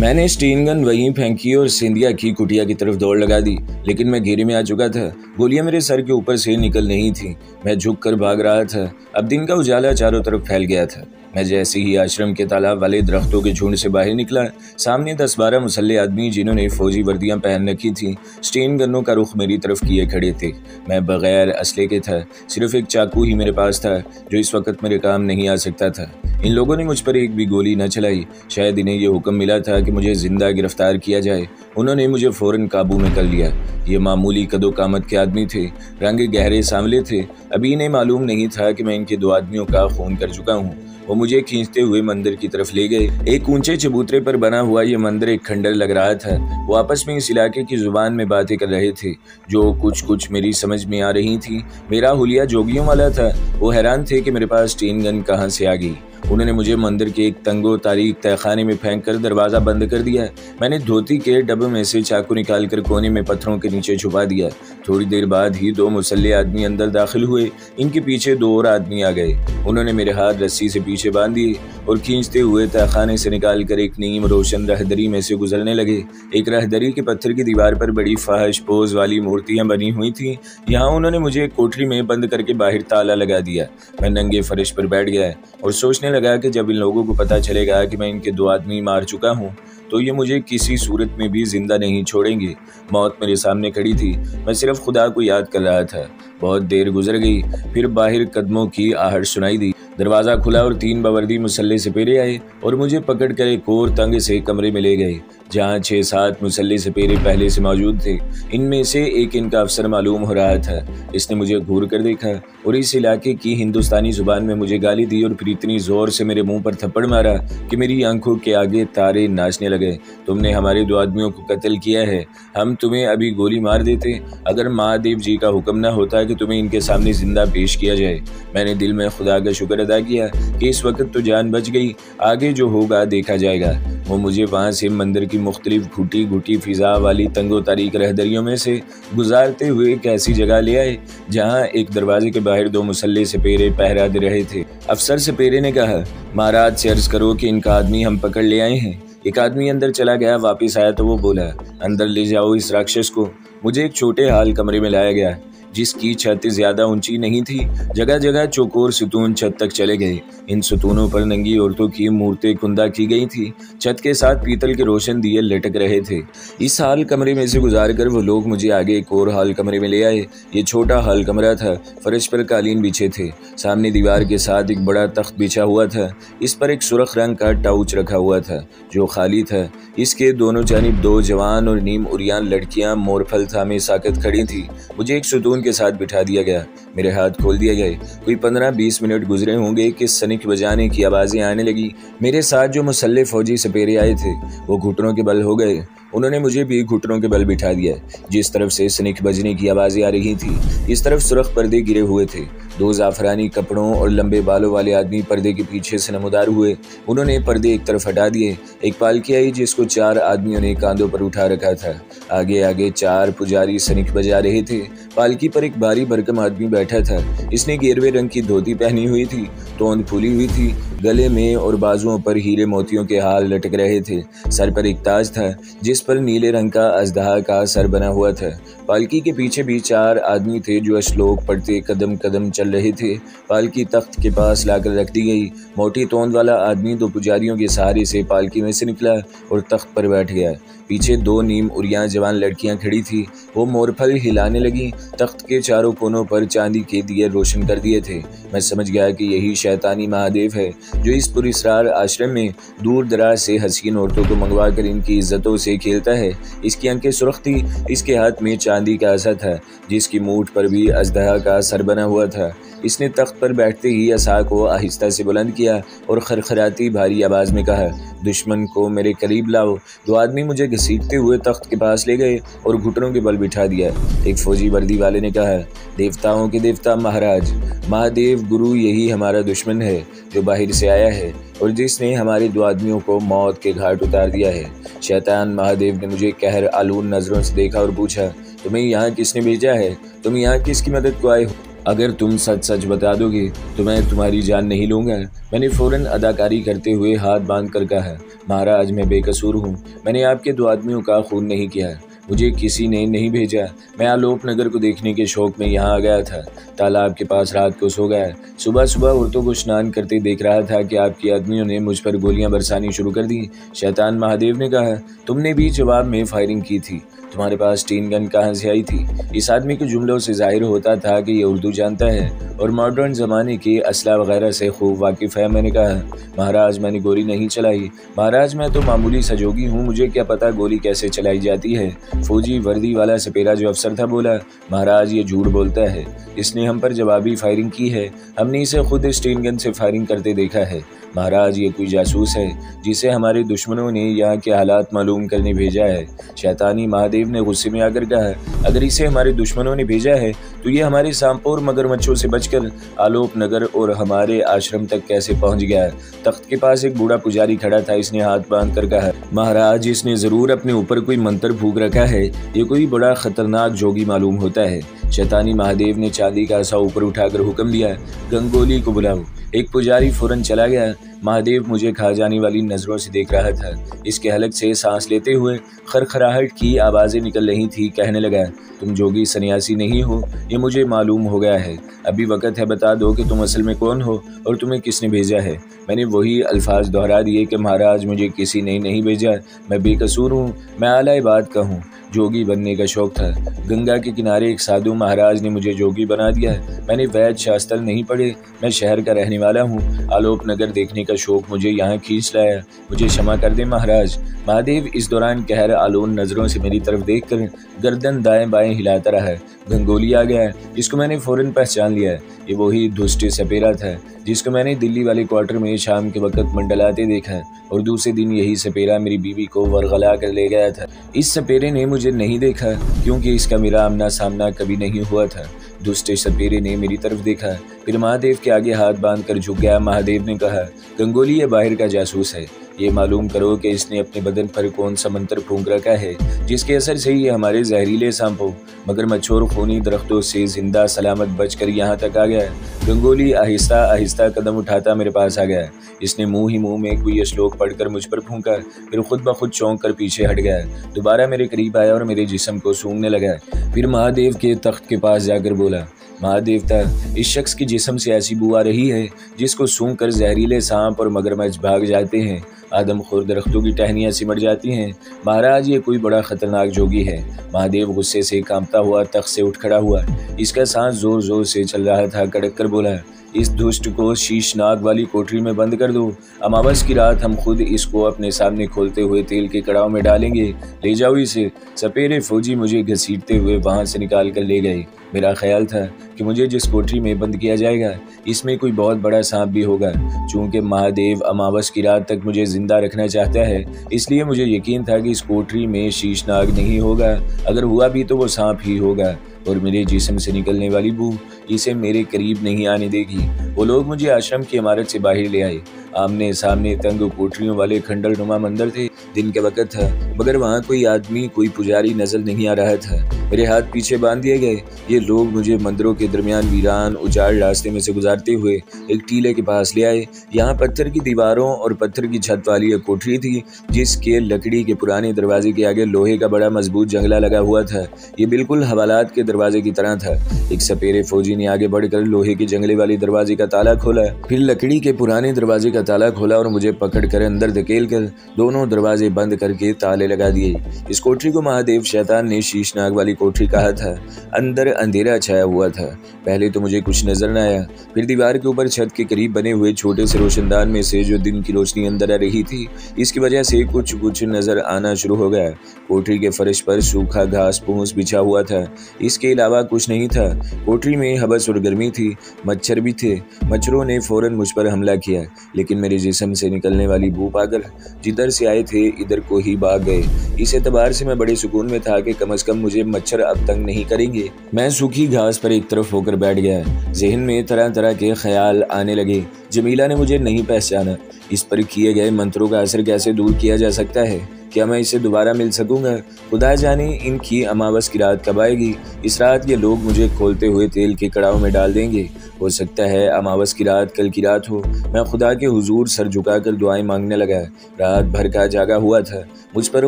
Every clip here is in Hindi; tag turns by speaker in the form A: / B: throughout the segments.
A: मैंने स्टीन गन वहीं फेंकी और सिंधिया की कुटिया की तरफ दौड़ लगा दी, लेकिन मैं घेरे में आ चुका था। गोलियां मेरे सर के ऊपर से निकल नहीं थी। मैं झुक कर भाग रहा था। अब दिन का उजाला चारों तरफ फैल गया था। मैं जैसे ही आश्रम के तालाब वाले दरख्तों के झुंड से बाहर निकला, सामने 10-12 मुसल्ले आदमी जिन्होंने फौजी वर्दियां पहन रखी थी, स्टीन गनों का रुख मेरी तरफ किए खड़े थे। मैं बगैर असले के था, सिर्फ एक चाकू ही मेरे पास था जो इस वक्त मेरे काम नहीं आ सकता था। इन लोगों ने मुझ पर एक भी गोली न चलाई। शायद इन्हें यह हुक्म मिला था कि मुझे जिंदा गिरफ्तार किया जाए। उन्होंने मुझे फौरन काबू में कर लिया। ये मामूली कदो कामत के आदमी थे, रंग गहरे सांवले थे। अभी इन्हें मालूम नहीं था कि मैं इनके 2 आदमियों का खून कर चुका हूँ। वो मुझे खींचते हुए मंदिर की तरफ ले गए। एक ऊंचे चबूतरे पर बना हुआ ये मंदिर एक खंडर लग रहा था। वो आपस में इस इलाके की जुबान में बातें कर रहे थे, जो कुछ मेरी समझ में आ रही थी। मेरा हुलिया जोगियों वाला था। वो हैरान थे कि मेरे पास स्टीन गन कहाँ से आ गई। उन्होंने मुझे मंदिर के एक तंगो तारीख तहखाने में फेंक कर दरवाज़ा बंद कर दिया। मैंने धोती के डब्बे में से चाकू निकालकर कोने में पत्थरों के नीचे छुपा दिया। थोड़ी देर बाद ही 2 मुसल्ले आदमी अंदर दाखिल हुए। इनके पीछे 2 और आदमी आ गए। उन्होंने मेरे हाथ रस्सी से पीछे बांध दिए और खींचते हुए तहखाने से निकालकर एक नीम रोशन रहदरी में से गुजरने लगे। एक रहदरी के पत्थर की दीवार पर बड़ी फाहिश पोज वाली मूर्तियां बनी हुई थीं। यहाँ उन्होंने मुझे एक कोठरी में बंद करके बाहर ताला लगा दिया। मैं नंगे फर्श पर बैठ गया और सोचने लगा कि जब इन लोगों को पता चलेगा कि मैं इनके 2 आदमी मार चुका हूँ, तो ये मुझे किसी सूरत में भी जिंदा नहीं छोड़ेंगे। मौत मेरे सामने खड़ी थी। मैं सिर्फ खुदा को याद कर रहा था। बहुत देर गुजर गई, फिर बाहर कदमों की आहट सुनाई दी। दरवाज़ा खुला और 3 बावर्दी मुसल्ले सपेरे आए और मुझे पकड़कर एक और तंग से कमरे में ले गए, जहाँ 6-7 मुसल्ले सपेरे पहले से मौजूद थे। इनमें से एक इनका अफसर मालूम हो रहा था। इसने मुझे घूर कर देखा और इस इलाके की हिंदुस्तानी जुबान में मुझे गाली दी और फिर इतनी जोर से मेरे मुंह पर थप्पड़ मारा कि मेरी आंखों के आगे तारे नाचने लगे। तुमने हमारे 2 आदमियों को कत्ल किया है। हम तुम्हें अभी गोली मार देते अगर महादेव जी का हुक्म न होता कि तुम्हें इनके सामने जिंदा पेश किया जाए। मैंने दिल में खुदा का शुक्र अदा किया कि इस वक्त तो जान बच गई, आगे जो होगा देखा जाएगा। वो मुझे वहाँ से मंदिर की मुख्तलिफ घुटी फिजा वाली तंगो तारीख रहदरियों में से गुजारते हुए एक ऐसी जगह ले आए जहाँ एक दरवाजे के बाहर 2 मुसल्ले सपेरे पहरा दे रहे थे। अफसर सपेरे ने कहा, महाराज से अर्ज करो कि इनका आदमी हम पकड़ ले आए हैं। एक आदमी अंदर चला गया। वापिस आया तो वो बोला, अंदर ले जाओ इस राक्षस को। मुझे एक छोटे हाल कमरे में लाया गया, जिसकी छत ज़्यादा ऊंची नहीं थी। जगह जगह चौकोर सुतून छत तक चले गए। इन सुतूनों पर नंगी औरतों की मूर्तें कुंदा की गई थी। छत के साथ पीतल के रोशन दिए लटक रहे थे। इस हाल कमरे में से गुजारकर वो लोग मुझे आगे एक और हाल कमरे में ले आए। ये छोटा हाल कमरा था। फर्श पर कालीन बिछे थे। सामने दीवार के साथ एक बड़ा तख्त बिछा हुआ था। इस पर एक सुर्ख रंग का टाउच रखा हुआ था जो खाली था। इसके दोनों जानिब 2 जवान और नीम उरियान लड़कियां मोरफल थामे साकत खड़ी थी। मुझे एक सुतून के साथ बिठा दिया गया। मेरे हाथ खोल दिए गए। कोई 15-20 मिनट गुजरे होंगे कि सनिक बजाने की आवाज़ें आने लगी। मेरे साथ जो मुसल्ले फौजी सपेरे आए थे वो घुटनों के बल हो गए। उन्होंने मुझे भी घुटनों के बल बिठा दिया। जिस तरफ से सनिक बजने की आवाज़ें आ रही थी, इस तरफ सुर्ख पर्दे गिरे हुए थे। 2 जाफरानी कपड़ों और लंबे बालों वाले आदमी पर्दे के पीछे से नमूदार हुए। उन्होंने पर्दे एक तरफ हटा दिए। एक पालकी आई जिसको 4 आदमियों ने कांधों पर उठा रखा था। आगे आगे 4 पुजारी सनिक बजा रहे थे। पालकी पर एक भारी भरकम आदमी बैठा था। इसने गेरवे रंग की धोती पहनी हुई थी, तोंद फूली हुई थी। गले में और बाजुओं पर हीरे मोतियों के हार लटक रहे थे। सर पर एक ताज था जिस पर नीले रंग का अजदहा का सर बना हुआ था। पालकी के पीछे भी 4 आदमी थे जो श्लोक पढ़ते कदम कदम चल रहे थे। पालकी तख्त के पास लाकर रख दी गई। मोटी तोंद वाला आदमी 2 पुजारियों के सहारे से पालकी में से निकला और तख्त पर बैठ गया। पीछे 2 नीम उरियां जवान लड़कियां खड़ी थी। वो मोरफल हिलाने लगी। तख्त के चारों कोनों पर चांदी के दिए रोशन कर दिए थे। मैं समझ गया कि यही शैतानी महादेव है जो इस पुरस्रार आश्रम में दूर दराज से हसीन औरतों को मंगवा कर इनकी इज्जतों से खेलता है। इसकी आंखें सुर्ख थी। इसके हाथ में चांदी का असा था जिसकी मूठ पर भी अजदहा का सर बना हुआ था। इसने तख्त पर बैठते ही असा को आहिस्ता से बुलंद किया और खरखराती भारी आवाज़ में कहा, दुश्मन को मेरे करीब लाओ। 2 आदमी मुझे घसीटते हुए तख्त के पास ले गए और घुटनों के बल बिठा दिया। एक फौजी वर्दी वाले ने कहा, देवताओं के देवता महाराज, महादेव गुरु यही हमारा दुश्मन है जो बाहर से आया है और जिसने हमारे 2 आदमियों को मौत के घाट उतार दिया है। शैतान महादेव ने मुझे कहर आलून नजरों से देखा और पूछा, तुम्हें यहाँ किसने भेजा है? तुम यहाँ किसकी मदद को आए हो? अगर तुम सच सच बता दोगे तो मैं तुम्हारी जान नहीं लूँगा। मैंने फ़ौरन अदाकारी करते हुए हाथ बांध कर कहा, महाराज मैं बेकसूर हूँ, मैंने आपके 2 आदमियों का खून नहीं किया, मुझे किसी ने नहीं भेजा। मैं आलोप नगर को देखने के शौक में यहाँ आ गया था, तालाब के पास रात को सो गया। सुबह सुबह औरतों को स्नान करते देख रहा था कि आपके आदमियों ने मुझ पर गोलियां बरसानी शुरू कर दी। शैतान महादेव ने कहा, तुमने भी जवाब में फायरिंग की थी, तुम्हारे पास टीन गन कहाँ से आई थी? इस आदमी के जुमलों से जाहिर होता था कि ये उर्दू जानता है और मॉडर्न ज़माने के असला वगैरह से खूब वाकिफ़ है। मैंने कहा, महाराज मैंने गोली नहीं चलाई, महाराज मैं तो मामूली सजोगी हूँ, मुझे क्या पता गोली कैसे चलाई जाती है। फौजी वर्दी वाला सपेरा जो अफसर था बोला, महाराज ये झूठ बोलता है, इसने हम पर जवाबी फायरिंग की है, हमने इसे खुद स्टीन गन से फायरिंग करते देखा है। महाराज ये कोई जासूस है जिसे हमारे दुश्मनों ने यहाँ के हालात मालूम करने भेजा है। शैतानी महादेव ने गुस्से में आकर कहा, अगर इसे हमारे दुश्मनों ने भेजा है तो ये हमारे सांपों और मगरमच्छों से बचकर आलोप नगर और हमारे आश्रम तक कैसे पहुँच गया है? तख्त के पास एक बूढ़ा पुजारी खड़ा था, इसने हाथ बांध कर कहा, महाराज इसने ज़रूर अपने ऊपर कोई मंत्र फूंक रखा है, ये कोई बड़ा खतरनाक जोगी मालूम होता है। शैतानी महादेव ने चांदी का आसा ऊपर उठाकर हुक्म दिया, गंगोली को बुलाओ। एक पुजारी फौरन चला गया। महादेव मुझे खा जाने वाली नज़रों से देख रहा था। इसके हलक से सांस लेते हुए खरखराहट की आवाज़ें निकल रही थी। कहने लगा, तुम जोगी सन्यासी नहीं हो, ये मुझे मालूम हो गया है, अभी वक्त है बता दो कि तुम असल में कौन हो और तुम्हें किसने भेजा है। मैंने वही अल्फाज दोहरा दिए कि महाराज मुझे किसी ने नहीं भेजा, मैं बेकसूर हूँ, मैं आला बात का हूँ, जोगी बनने का शौक था। गंगा के किनारे एक साधु महाराज ने मुझे जोगी बना दिया। मैंने वैद शास्त्र नहीं पढ़े, मैं शहर का रहने वाला हूँ, आलोप नगर देखने का शौक मुझे यहाँ खींच लाया, मुझे क्षमा कर दे महाराज। महादेव इस दौरान कहर आलोन नज़रों से मेरी तरफ देखकर गर्दन दाएं बाएं हिलाता रहा। गंगोली आ गया, जिसको मैंने फ़ौरन पहचान लिया। ये वही दुष्ट सपेरा था जिसको मैंने दिल्ली वाले क्वार्टर में शाम के वक्त मंडलाते देखा और दूसरे दिन यही सपेरा मेरी बीवी को वरगला कर ले गया था। इस सपेरे ने मुझे नहीं देखा क्योंकि इसका मेरा आमना सामना कभी नहीं हुआ था। दुष्ट सपेरे ने मेरी तरफ देखा, फिर महादेव के आगे हाथ बांधकर झुक गया। महादेव ने कहा, गंगोली ये बाहर का जासूस है, ये मालूम करो कि इसने अपने बदन पर कौन सा मंत्र फूंक रखा है जिसके असर से ये हमारे जहरीले सांपों मगरमच्छों और खूनी दरख्तों से जिंदा सलामत बचकर यहाँ तक आ गया। गंगोली आहिस्ता आहिस्ता कदम उठाता मेरे पास आ गया। इसने मुंह ही मुंह में कोई श्लोक पढ़कर मुझ पर फूंका, फिर खुद ब खुद चौंक कर पीछे हट गया। दोबारा मेरे करीब आया और मेरे जिस्म को सूंघने लगा। फिर महादेव के तख्त के पास जाकर बोला, महादेवता, इस शख्स की जिस्म से ऐसी बू आ रही है जिसको सूंघ कर जहरीले सांप और मगरमच्छ भाग जाते हैं, आदमखोर दरख्तों की टहनियाँ सिमट जाती हैं। महाराज ये कोई बड़ा खतरनाक जोगी है। महादेव गुस्से से कांपता हुआ तख्त से उठ खड़ा हुआ, इसका सांस जोर जोर से चल रहा था। कड़क कर बोला, इस दुष्ट को शीशनाग वाली कोठरी में बंद कर दो, अमावस की रात हम खुद इसको अपने सामने खोलते हुए तेल के कड़ाव में डालेंगे, ले जाओ इसे। सपेरे फौजी मुझे घसीटते हुए वहां से निकाल कर ले गए। मेरा ख्याल था कि मुझे जिस कोठरी में बंद किया जाएगा इसमें कोई बहुत बड़ा सांप भी होगा। चूंकि महादेव अमावस की रात तक मुझे जिंदा रखना चाहता है, इसलिए मुझे यकीन था कि इस कोठरी में शीशनाग नहीं होगा, अगर हुआ भी तो वो सांप ही होगा और मेरे जिस्म से निकलने वाली बू इसे मेरे करीब नहीं आने देगी। वो लोग मुझे आश्रम की इमारत से बाहर ले आए। आमने सामने तंग कोठरियों वाले खंडर नुमा मंदिर थे। दिन का वक्त था मगर वहाँ कोई आदमी, कोई पुजारी नजर नहीं आ रहा था। मेरे हाथ पीछे बांध दिए गए। ये लोग मुझे मंदिरों के दरमियान वीरान उजाड़ रास्ते में से गुजारते हुए एक टीले के पास ले आए। यहाँ पत्थर की दीवारों और पत्थर की छत वाली एक कोठरी थी जिसके लकड़ी के पुराने दरवाजे के आगे लोहे का बड़ा मजबूत जंगला लगा हुआ था। ये बिल्कुल हवालात के दरवाजे की तरह था। एक सपेरे फौजी ने आगे बढ़कर लोहे के जंगले वाले दरवाजे का ताला खोला, फिर लकड़ी के पुराने दरवाजे का ताला खोला और मुझे पकड़कर अंदर धकेल कर दोनों दरवाजे बंद करके ताले लगा दिए। इस कोठरी को महादेव शैतान ने शीशनाग वाली कोठरी कहा था। अंदर अंधेरा छाया हुआ था। पहले तो मुझे कुछ नजर न आया, फिर दीवार के ऊपर छत के करीब बने हुए छोटे से रोशनदान में से जो दिन की रोशनी अंदर आ रही थी, इसकी वजह से कुछ नजर आना शुरू हो गया। कोठरी के फर्श पर सूखा घास फूस बिछा हुआ था, इसके अलावा कुछ नहीं था। कोठरी में हबस और गर्मी थी, मच्छर भी थे। मच्छरों ने फौरन मुझ पर हमला किया, लेकिन मेरे जिस्म से निकलने वाली बू पाकर जिधर से आए थे इधर को ही भाग गए। इस एतबार से मैं बड़े सुकून में था कि कम से कम मुझे मच्छर अब तंग नहीं करेंगे। मैं सूखी घास पर एक तरफ होकर बैठ गया। जहन में तरह तरह के ख्याल आने लगे। जमीला ने मुझे नहीं पहचाना, इस पर किए गए मंत्रों का असर कैसे दूर किया जा सकता है? क्या मैं इसे दोबारा मिल सकूंगा? खुदा जाने इनकी अमावस की रात कब आएगी। इस रात ये लोग मुझे खोलते हुए तेल के कड़ाव में डाल देंगे। हो सकता है अमावस की रात कल की रात हो। मैं खुदा के हुजूर सर झुकाकर दुआएं मांगने लगा। रात भर का जागा हुआ था। मुझ पर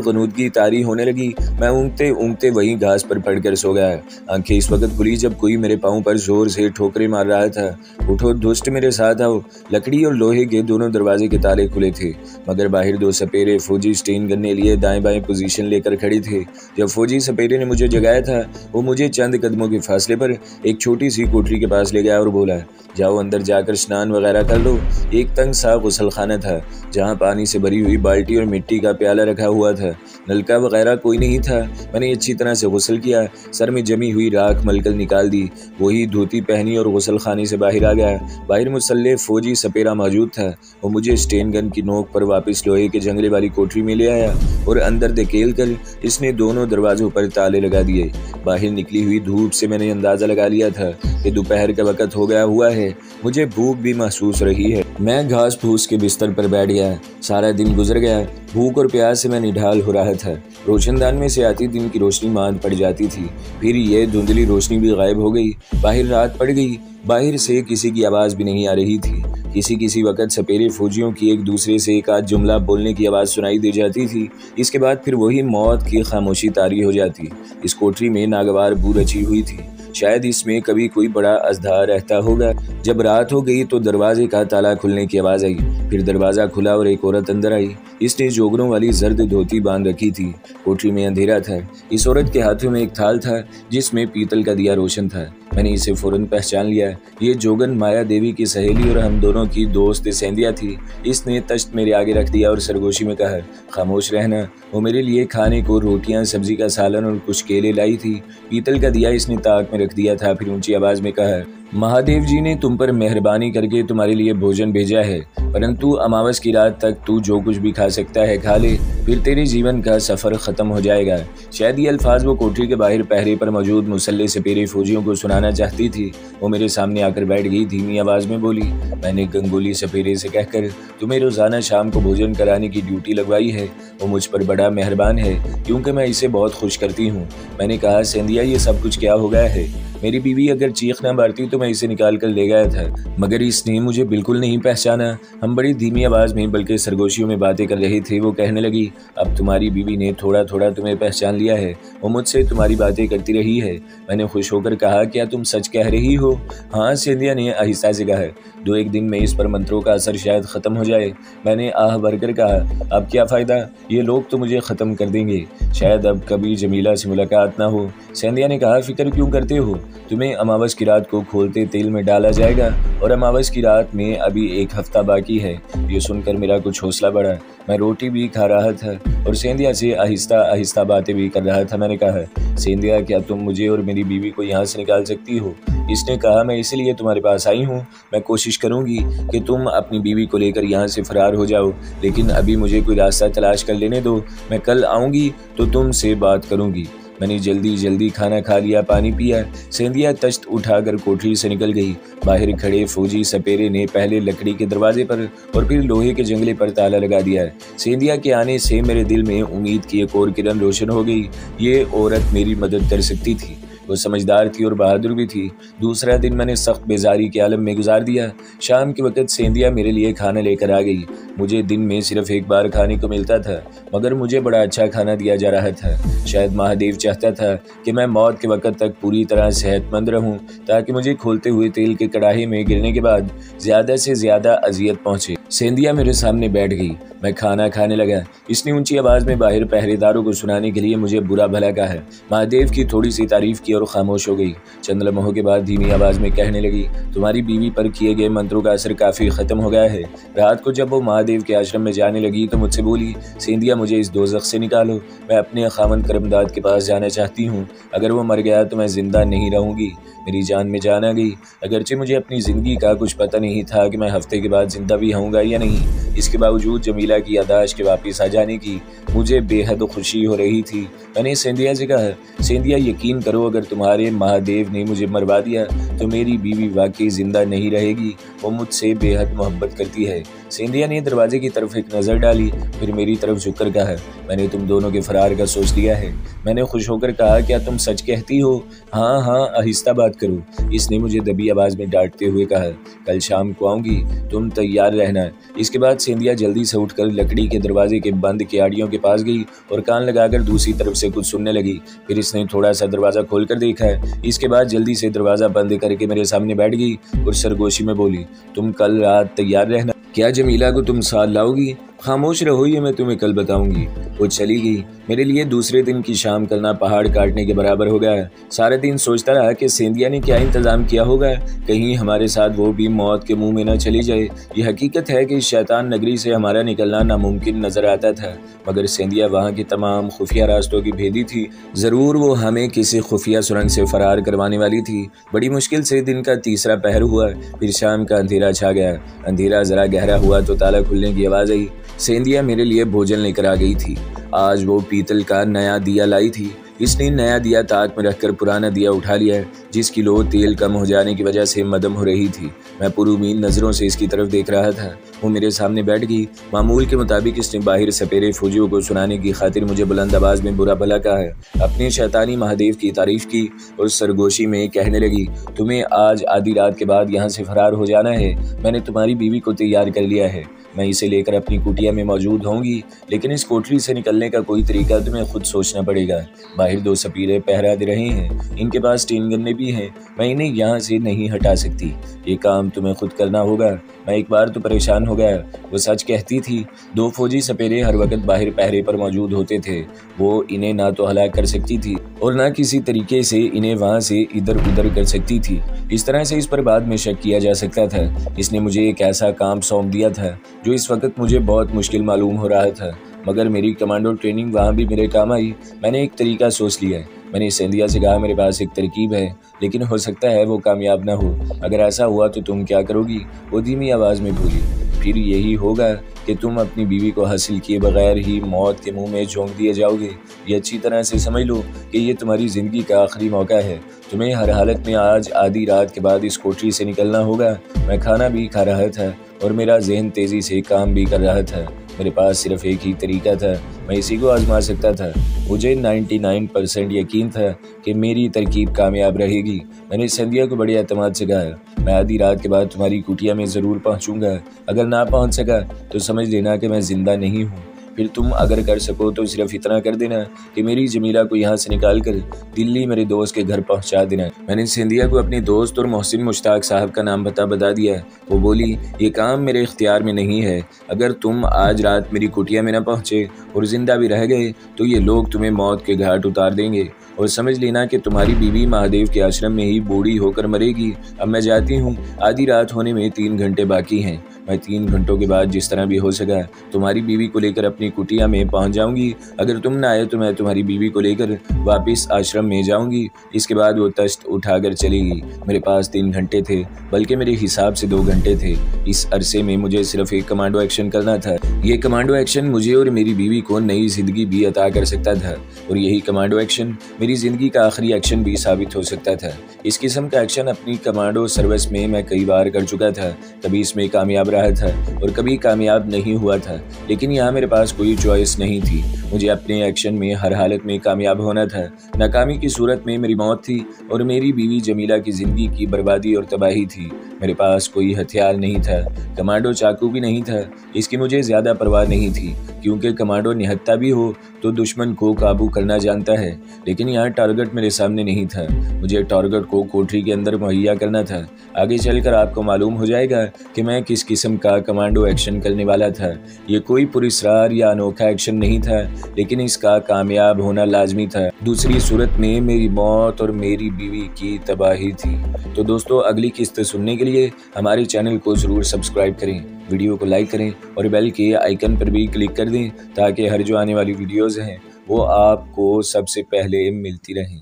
A: क़ुनूत तारी होने लगी। मैं ऊँगते ऊँगते वहीं घास पर पड़कर सो गया। आंखें इस वक्त खुली जब कोई मेरे पाँव पर जोर से ठोकरें मार रहा था। उठो दुष्ट, मेरे साथ आओ। लकड़ी और लोहे के दोनों दरवाजे के ताले खुले थे, मगर बाहर दो सपेरे फौजी स्टेन करने लिए दाएं बाएं पोजीशन लेकर खड़ी थे। जब फौजी सपेरे ने मुझे जगाया था, वो मुझे चंद कदमों के फासले पर एक छोटी सी कोठरी के पास ले गया और बोला, जाओ अंदर जाकर स्नान वगैरह कर लो। एक तंग सा गुसलखाना था जहाँ पानी से भरी हुई बाल्टी और मिट्टी का प्याला रखा हुआ था। नलका वगैरह कोई नहीं था। मैंने अच्छी तरह से गुसल किया, सर में जमी हुई राख मलकर निकाल दी, वही धोती पहनी और गुसलखाने से बाहर आ गया। बाहर मुसल्ले फौजी सपेरा मौजूद था। वो मुझे स्टेन गन की नोक पर वापस लोहे के जंगले वाली कोठरी में ले आया और अंदर धकेल कर इसने दोनों दरवाजों पर ताले लगा दिए। बाहर निकली हुई धूप से मैंने अंदाजा लगा लिया था कि दोपहर का वक्त हो गया हुआ है। मुझे भूख भी महसूस रही है। मैं घास फूस के बिस्तर पर बैठ गया। सारा दिन गुजर गया। भूख और प्यास से मैं निढाल हो रहा था। रोशनदान में से आती दिन की रोशनी मांद पड़ जाती थी, फिर ये धुंधली रोशनी भी गायब हो गई। बाहर रात पड़ गई। बाहर से किसी की आवाज़ भी नहीं आ रही थी। किसी वक्त सपेरे फौजियों की एक दूसरे से एक आध जुमला बोलने की आवाज़ सुनाई दे जाती थी। इसके बाद फिर वही मौत की खामोशी तारी हो जाती। इस कोठरी में नागवार बू रची हुई थी। शायद इसमें कभी कोई बड़ा अजदा रहता होगा। जब रात हो गई तो दरवाजे का ताला खुलने की आवाज़ आई। फिर दरवाज़ा खुला और एक औरत अंदर आई। इसने जोगरों वाली जर्द धोती बांध रखी थी। कोठरी में अंधेरा था। इस औरत के हाथों में एक थाल था जिसमें पीतल का दिया रोशन था। मैंने इसे फौरन पहचान लिया। ये जोगन माया देवी की सहेली और हम दोनों की दोस्त सेंधिया थी। इसने तश्त मेरे आगे रख दिया और सरगोशी में कहा, खामोश रहना। वो मेरे लिए खाने को रोटियां, सब्जी का सालन और कुछ केले लाई थी। पीतल का दिया इसने ताक में रख दिया था। फिर ऊंची आवाज में कहा, महादेव जी ने तुम पर मेहरबानी करके तुम्हारे लिए भोजन भेजा है, परंतु अमावस की रात तक तू जो कुछ भी खा सकता है खा ले, फिर तेरे जीवन का सफ़र ख़त्म हो जाएगा। शायद ये अल्फाज वो कोठरी के बाहर पहरे पर मौजूद मुसल्ले सपेरे फौजियों को सुनाना चाहती थी। वो मेरे सामने आकर बैठ गई। धीमी आवाज़ में बोली, मैंने गंगोली सपेरे से कहकर तुम्हें रोज़ाना शाम को भोजन कराने की ड्यूटी लगवाई है। वो मुझ पर बड़ा मेहरबान है क्योंकि मैं इसे बहुत खुश करती हूँ। मैंने कहा, सेंधिया ये सब कुछ क्या हो गया है? मेरी बीवी अगर चीख ना मारती तो मैं इसे निकाल कर ले गया था, मगर इसने मुझे बिल्कुल नहीं पहचाना। हम बड़ी धीमी आवाज़ में बल्कि सरगोशियों में बातें कर रहे थे। वो कहने लगी, अब तुम्हारी बीवी ने थोड़ा थोड़ा तुम्हें पहचान लिया है। वो मुझसे तुम्हारी बातें करती रही है। मैंने खुश होकर कहा, क्या तुम सच कह रही हो? हाँ, सेंधिया ने आहिस्ता से कहा, 2-1 दिन में इस पर मंत्रों का असर शायद ख़त्म हो जाए। मैंने आह भरकर कहा, अब क्या फ़ायदा, ये लोग तो मुझे ख़त्म कर देंगे। शायद अब कभी जमीला से मुलाकात ना हो। सेंधिया ने कहा, फिक्र क्यों करते हो? तुम्हें अमावस की रात को खोलते तेल में डाला जाएगा और अमावस की रात में अभी 1 हफ्ता बाकी है। ये सुनकर मेरा कुछ हौसला बढ़ा। मैं रोटी भी खा रहा था और सेंधिया से आहिस्ता आहिस्ता बातें भी कर रहा था। मैंने कहा, सेंधिया क्या तुम मुझे और मेरी बीवी को यहाँ से निकाल सकती हो? इसने कहा, मैं इसलिए तुम्हारे पास आई हूँ। मैं कोशिश करूँगी कि तुम अपनी बीवी को लेकर यहाँ से फरार हो जाओ, लेकिन अभी मुझे कोई रास्ता तलाश कर लेने दो। मैं कल आऊँगी तो तुमसे बात करूँगी। मैंने जल्दी खाना खा लिया, पानी पिया। सेंधिया तश्त उठाकर कोठरी से निकल गई। बाहर खड़े फौजी सपेरे ने पहले लकड़ी के दरवाजे पर और फिर लोहे के जंगले पर ताला लगा दिया। सेंधिया के आने से मेरे दिल में उम्मीद की एक और किरण रोशन हो गई। ये औरत मेरी मदद कर सकती थी। वो समझदार थी और बहादुर भी थी। दूसरा दिन मैंने सख्त बेजारी के आलम में गुजार दिया। शाम के वक्त सेंधिया मेरे लिए खाना लेकर आ गई। मुझे दिन में सिर्फ 1 बार खाने को मिलता था, मगर मुझे बड़ा अच्छा खाना दिया जा रहा था। शायद महादेव चाहता था कि मैं मौत के वक्त तक पूरी तरह सेहतमंद रहूं, ताकि मुझे खोलते हुए तेल के कड़ाहे में गिरने के बाद ज़्यादा से ज़्यादा अजियत पहुंचे। सेंधिया मेरे सामने बैठ गई। मैं खाना खाने लगा। इसने ऊंची आवाज़ में बाहर पहरेदारों को सुनाने के लिए मुझे बुरा भला कहा। महादेव की थोड़ी सी तारीफ की और खामोश हो गई। चंद लम्हों के बाद धीमी आवाज़ में कहने लगी, तुम्हारी बीवी पर किए गए मंत्रों का असर काफ़ी ख़त्म हो गया है। रात को जब वो महादेव के आश्रम में जाने लगी तो मुझसे बोली, सेंधिया मुझे इस दोज़ख से निकालो। मैं अपने खामंद करमदाद के पास जाना चाहती हूँ। अगर वो मर गया तो मैं ज़िंदा नहीं रहूँगी। मेरी जान में जान आ गई। अगरचे मुझे अपनी ज़िंदगी का कुछ पता नहीं था कि मैं हफ्ते के बाद ज़िंदा भी होऊंगा या नहीं। इसके बावजूद जमीला की यादाश्त के वापस आ जाने की मुझे बेहद खुशी हो रही थी। मैंने सेंधिया से कहा, सेंधिया यकीन करो, अगर तुम्हारे महादेव ने मुझे मरवा दिया तो मेरी बीवी वाकई जिंदा नहीं रहेगी। वो मुझसे बेहद मोहब्बत करती है। सेंधिया ने दरवाजे की तरफ एक नज़र डाली, फिर मेरी तरफ झुककर कहा, मैंने तुम दोनों के फरार का सोच लिया है। मैंने खुश होकर कहा, क्या तुम सच कहती हो? हाँ हाँ, आहिस्ता बात करो। इसने मुझे दबी आवाज़ में डांटते हुए कहा, कल शाम को आऊँगी, तुम तैयार रहना। इसके बाद सेंधिया जल्दी से उठकर लकड़ी के दरवाजे के बंद कियाड़ियों के पास गई और कान लगाकर दूसरी तरफ से कुछ सुनने लगी। फिर इसने थोड़ा सा दरवाज़ा खोलकर देखा। इसके बाद जल्दी से दरवाज़ा बंद करके मेरे सामने बैठ गई और सरगोशी में बोली, तुम कल रात तैयार रहना। क्या जमीला को तुम साथ लाओगी? खामोश रहो, ये मैं तुम्हें कल बताऊंगी। वो चली गई। मेरे लिए दूसरे दिन की शाम करना पहाड़ काटने के बराबर हो गया। सारे दिन सोचता रहा कि सेंधिया ने क्या इंतज़ाम किया होगा, कहीं हमारे साथ वो भी मौत के मुंह में न चली जाए। ये हकीकत है कि शैतान नगरी से हमारा निकलना नामुमकिन नजर आता था, मगर सेंधिया वहाँ के तमाम खुफिया रास्तों की भेदी थी। ज़रूर वो हमें किसी खुफिया सुरंग से फरार करवाने वाली थी। बड़ी मुश्किल से दिन का तीसरा पहर हुआ, फिर शाम का अंधेरा छा गया। अंधेरा ज़रा गहरा हुआ तो ताला खुलने की आवाज़ आई। सेंधिया मेरे लिए भोजन लेकर आ गई थी। आज वो पीतल का नया दिया लाई थी। इसने नया दिया ताक में रखकर पुराना दिया उठा लिया, जिसकी लो तेल कम हो जाने की वजह से मदम हो रही थी। मैं पुरुमीन नज़रों से इसकी तरफ देख रहा था। वो मेरे सामने बैठ गई। मामूल के मुताबिक इसने बाहर सपेरे फौजियों को सुनाने की खातिर मुझे बुलंद आवाज़ में बुरा भला कहा है, अपने शैतानी महादेव की तारीफ की और सरगोशी में कहने लगी, तुम्हें आज आधी रात के बाद यहाँ से फरार हो जाना है। मैंने तुम्हारी बीवी को तैयार कर लिया है। मैं इसे लेकर अपनी कुटिया में मौजूद होंगी, लेकिन इस कोठरी से निकलने का कोई तरीका तुम्हें खुद सोचना पड़ेगा। बाहर दो सपीरे पहरा दे रहे हैं, इनके पास 3 गन्ने भी हैं। मैं इन्हें यहाँ से नहीं हटा सकती। ये काम तुम्हें खुद करना होगा। मैं एक बार तो परेशान हो गया। वो सच कहती थी। 2 फौजी सपेरे हर वक्त बाहर पहरे पर मौजूद होते थे। वो इन्हें ना तो हलाक कर सकती थी और ना किसी तरीके से इन्हें वहाँ से इधर उधर कर सकती थी। इस तरह से इस पर बाद में शक किया जा सकता था। इसने मुझे एक ऐसा काम सौंप दिया था जो इस वक्त मुझे बहुत मुश्किल मालूम हो रहा था, मगर मेरी कमांडो ट्रेनिंग वहाँ भी मेरे काम आई। मैंने एक तरीका सोच लिया है। मैंने सेंधिया से कहा, मेरे पास एक तरकीब है, लेकिन हो सकता है वो कामयाब ना हो। अगर ऐसा हुआ तो तुम क्या करोगी? वो धीमी आवाज़ में बोली, फिर यही होगा कि तुम अपनी बीवी को हासिल किए बगैर ही मौत के मुंह में झोंक दिए जाओगे। ये अच्छी तरह से समझ लो कि ये तुम्हारी ज़िंदगी का आखिरी मौका है। तुम्हें हर हालत में आज आधी रात के बाद इस कोठरी से निकलना होगा। मैं खाना भी खा रहा था और मेरा जहन तेज़ी से काम भी कर रहा था। मेरे पास सिर्फ एक ही तरीका था, मैं इसी को आजमा सकता था। मुझे 99% यकीन था कि मेरी तरकीब कामयाब रहेगी। मैंने सेंधिया को बड़े एतमाद से कहा, मैं आधी रात के बाद तुम्हारी कुटिया में ज़रूर पहुंचूंगा। अगर ना पहुंच सका तो समझ लेना कि मैं ज़िंदा नहीं हूँ। फिर तुम अगर कर सको तो सिर्फ इतना कर देना कि मेरी जमीला को यहाँ से निकाल कर दिल्ली मेरे दोस्त के घर पहुँचा देना। मैंने सेंधिया को अपने दोस्त और मोहसिन मुश्ताक साहब का नाम बता दिया। वो बोली, ये काम मेरे इख्तियार में नहीं है। अगर तुम आज रात मेरी कुटिया में न पहुँचे और जिंदा भी रह गए तो ये लोग तुम्हें मौत के घाट उतार देंगे और समझ लेना कि तुम्हारी बीवी महादेव के आश्रम में ही बूढ़ी होकर मरेगी। अब मैं जाती हूँ, आधी रात होने में 3 घंटे बाकी हैं। मैं 3 घंटों के बाद जिस तरह भी हो सका तुम्हारी बीवी को लेकर अपनी कुटिया में पहुंच जाऊंगी। अगर तुम ना आए तो मैं तुम्हारी बीवी को लेकर वापस आश्रम में जाऊंगी। इसके बाद वो तश्त उठाकर चलेगी। मेरे पास 3 घंटे थे, बल्कि मेरे हिसाब से 2 घंटे थे। इस अरसे में मुझे सिर्फ एक कमांडो एक्शन करना था। ये कमांडो एक्शन मुझे और मेरी बीवी को नई जिंदगी भी अता कर सकता था और यही कमांडो एक्शन मेरी जिंदगी का आखिरी एक्शन भी साबित हो सकता था। इस किस्म का एक्शन अपनी कमांडो सर्विस में मैं कई बार कर चुका था। कभी इसमें कामयाब रहा था और कभी कामयाब नहीं हुआ था, लेकिन यहाँ मेरे पास कोई चॉइस नहीं थी। मुझे अपने एक्शन में हर हालत में कामयाब होना था। नाकामी की सूरत में मेरी मौत थी और मेरी बीवी जमीला की जिंदगी की बर्बादी और तबाही थी। मेरे पास कोई हथियार नहीं था, कमांडो चाकू भी नहीं था। इसकी मुझे ज़्यादा परवाह नहीं थी, क्योंकि कमांडो निहत्था भी हो तो दुश्मन को काबू करना जानता है। लेकिन यहाँ टारगेट मेरे सामने नहीं था। मुझे टारगेट को कोठरी के अंदर मुहैया करना था। आगे चलकर आपको मालूम हो जाएगा कि मैं किस किस्म का कमांडो एक्शन करने वाला था। ये कोई पुरस्कार या अनोखा एक्शन नहीं था, लेकिन इसका कामयाब होना लाजमी था। दूसरी सूरत में मेरी मौत और मेरी बीवी की तबाही थी। तो दोस्तों, अगली किस्त सुनने के लिए हमारे चैनल को ज़रूर सब्सक्राइब करें, वीडियो को लाइक करें और बेल के आइकन पर भी क्लिक कर दें, ताकि हर जो आने वाली वीडियोज़ हैं वो आपको सबसे पहले मिलती रहें।